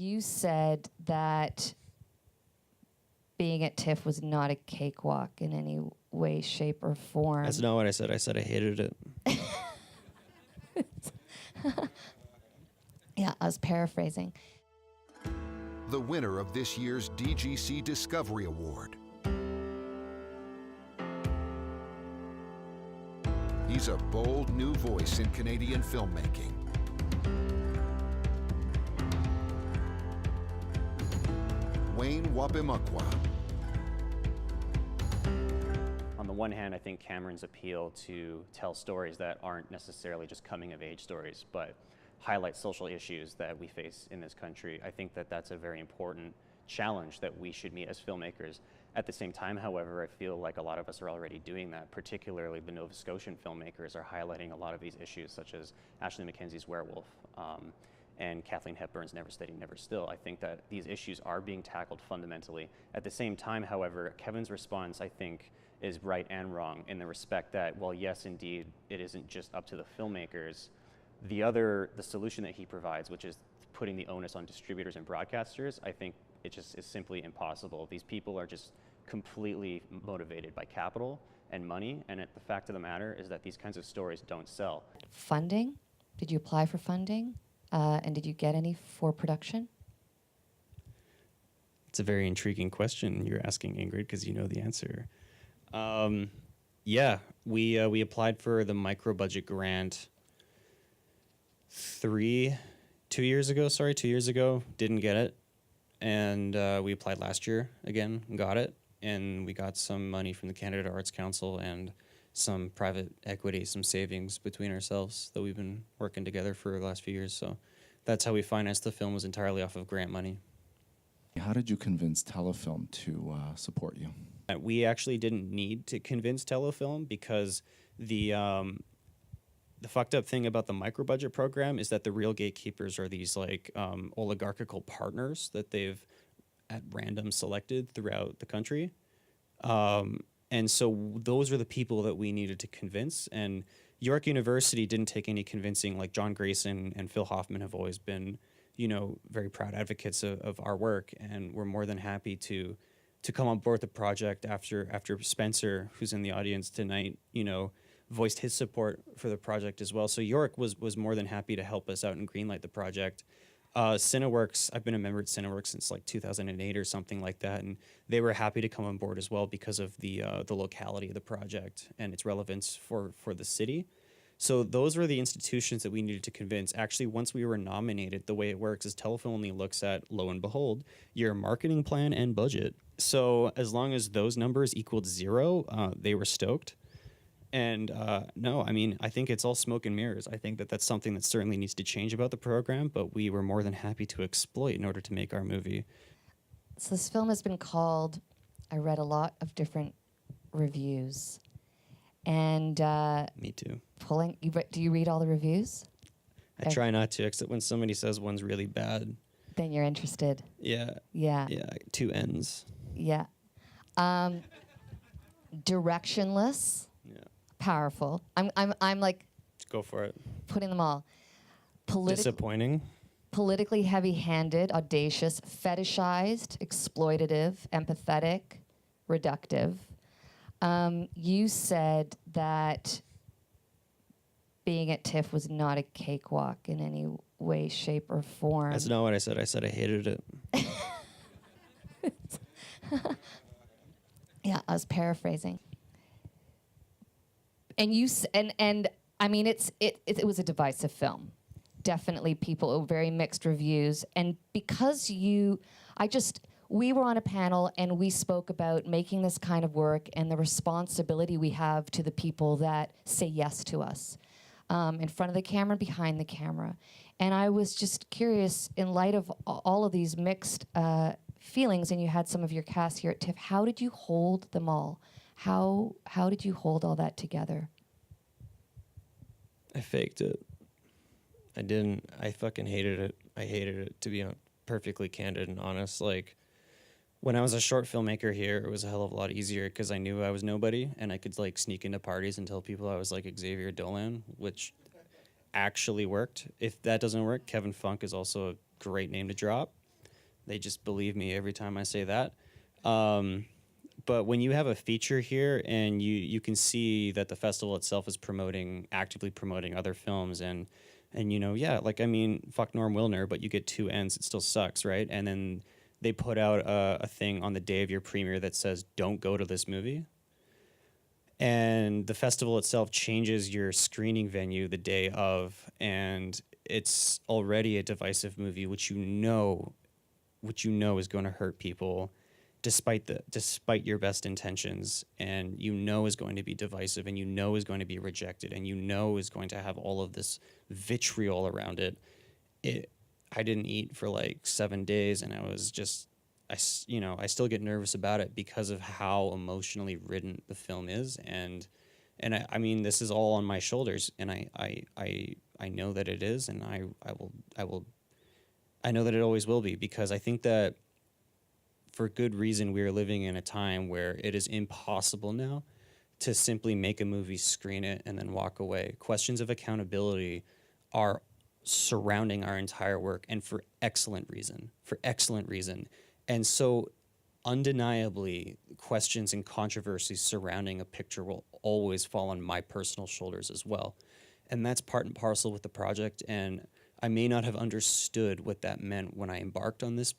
You said that being at TIFF was not a cakewalk in any way, shape, or form. That's not what I said. I said I hated it. Yeah, I was paraphrasing. The winner of this year's DGC Discovery Award. He's a bold new voice in Canadian filmmaking. Wayne Wapimakwa. On the one hand, I think Cameron's appeal to tell stories that aren't necessarily just coming-of-age stories, but highlight social issues that we face in this country. I think that that's a very important challenge that we should meet as filmmakers. At the same time, however, I feel like a lot of us are already doing that, particularly the Nova Scotian filmmakers are highlighting a lot of these issues, such as Ashley Mackenzie's Werewolf and Kathleen Hepburn's Never Steady, Never Still. I think that these issues are being tackled fundamentally. At the same time, however, Kevin's response, I think, is right and wrong in the respect that, well, yes, indeed, it isn't just up to the filmmakers. The solution that he provides, which is putting the onus on distributors and broadcasters, I think it just is simply impossible. These people are just completely motivated by capital and money, and the fact of the matter is that these kinds of stories don't sell. Funding? Did you apply for funding? And did you get any for production? It's a very intriguing question you're asking, Ingrid, because you know the answer. Yeah, we applied for the micro-budget grant 2 years ago, didn't get it. And we applied last year again and got it. And we got some money from the Canada Arts Council and some private equity, some savings between ourselves that we've been working together for the last few years. So that's how we financed the film, was entirely off of grant money. How did you convince Telefilm to support you? We actually didn't need to convince Telefilm because the fucked up thing about the micro-budget program is that the real gatekeepers are these like oligarchical partners that they've at random selected throughout the country. And so those are the people that we needed to convince. And York University didn't take any convincing. Like John Grayson and Phil Hoffman have always been, you know, very proud advocates of our work. And we're more than happy to come on board the project after Spencer, who's in the audience tonight, you know, voiced his support for the project as well. So York was more than happy to help us out and greenlight the project. Cineworks, I've been a member at Cineworks since like 2008 or something like that, and they were happy to come on board as well because of the locality of the project and its relevance for the city. So those were the institutions that we needed to convince. Actually, once we were nominated, the way it works is Telefilm only looks at, lo and behold, your marketing plan and budget. So as long as those numbers equaled 0, they were stoked. And no, I mean, I think it's all smoke and mirrors. I think that that's something that certainly needs to change about the program, but we were more than happy to exploit in order to make our movie. So this film has been called, I read a lot of different reviews. And Me too. Do you read all the reviews? I try not to, except when somebody says one's really bad. Then you're interested. Yeah. Yeah. Yeah, 2 N's. Yeah. Directionless. Yeah. Powerful. I'm like Go for it. putting them all. Disappointing. Politically heavy-handed, audacious, fetishized, exploitative, empathetic, reductive. You said that being at TIFF was not a cakewalk in any way, shape, or form. That's not what I said. I said I hated it. Yeah, I was paraphrasing. And I mean, it was a divisive film. Definitely very mixed reviews. And because we were on a panel and we spoke about making this kind of work and the responsibility we have to the people that say yes to us, in front of the camera and behind the camera. And I was just curious, in light of all of these mixed feelings, and you had some of your cast here at TIFF, how did you hold them all? How did you hold all that together? I faked it. I didn't. I fucking hated it. I hated it, to be perfectly candid and honest. Like, when I was a short filmmaker here, it was a hell of a lot easier because I knew I was nobody and I could like sneak into parties and tell people I was like Xavier Dolan, which actually worked. If that doesn't work, Kevin Funk is also a great name to drop. They just believe me every time I say that. But when you have a feature here and you can see that the festival itself is actively promoting other films and yeah, like, I mean, fuck Norm Wilner, but you get two ends, it still sucks, right? And then they put out a thing on the day of your premiere that says, don't go to this movie. And the festival itself changes your screening venue the day of, and it's already a divisive movie, which you know is going to hurt people despite your best intentions, and is going to be divisive, and is going to be rejected, and is going to have all of this vitriol around it. I didn't eat for like 7 days, and I was just, I still get nervous about it because of how emotionally ridden the film is, and I mean, this is all on my shoulders, and I know that it is, and I know that it always will be, because I think that for good reason we are living in a time where it is impossible now to simply make a movie, screen it, and then walk away. Questions of accountability are surrounding our entire work, and for excellent reason. And so undeniably, questions and controversies surrounding a picture will always fall on my personal shoulders as well. And that's part and parcel with the project, and I may not have understood what that meant when I embarked on this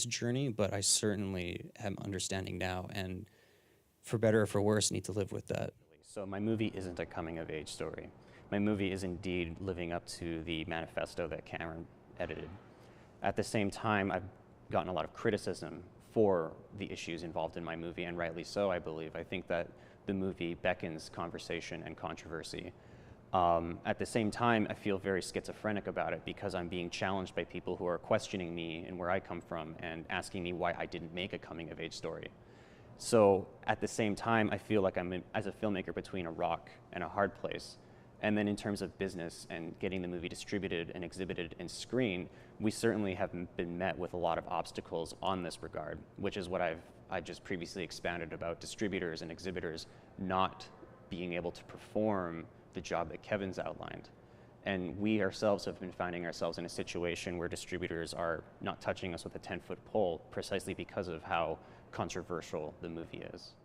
journey, but I certainly am understanding now, and for better or for worse, need to live with that. So my movie isn't a coming-of-age story. My movie is indeed living up to the manifesto that Cameron edited. At the same time, I've gotten a lot of criticism for the issues involved in my movie, and rightly so, I believe. I think that the movie beckons conversation and controversy. At the same time, I feel very schizophrenic about it because I'm being challenged by people who are questioning me and where I come from and asking me why I didn't make a coming-of-age story. So at the same time, I feel like I'm, as a filmmaker, between a rock and a hard place. And then in terms of business and getting the movie distributed and exhibited and screened, we certainly have been met with a lot of obstacles on this regard, which is what I just previously expounded about distributors and exhibitors not being able to perform the job that Kevin's outlined. And we ourselves have been finding ourselves in a situation where distributors are not touching us with a 10-foot pole precisely because of how controversial the movie is.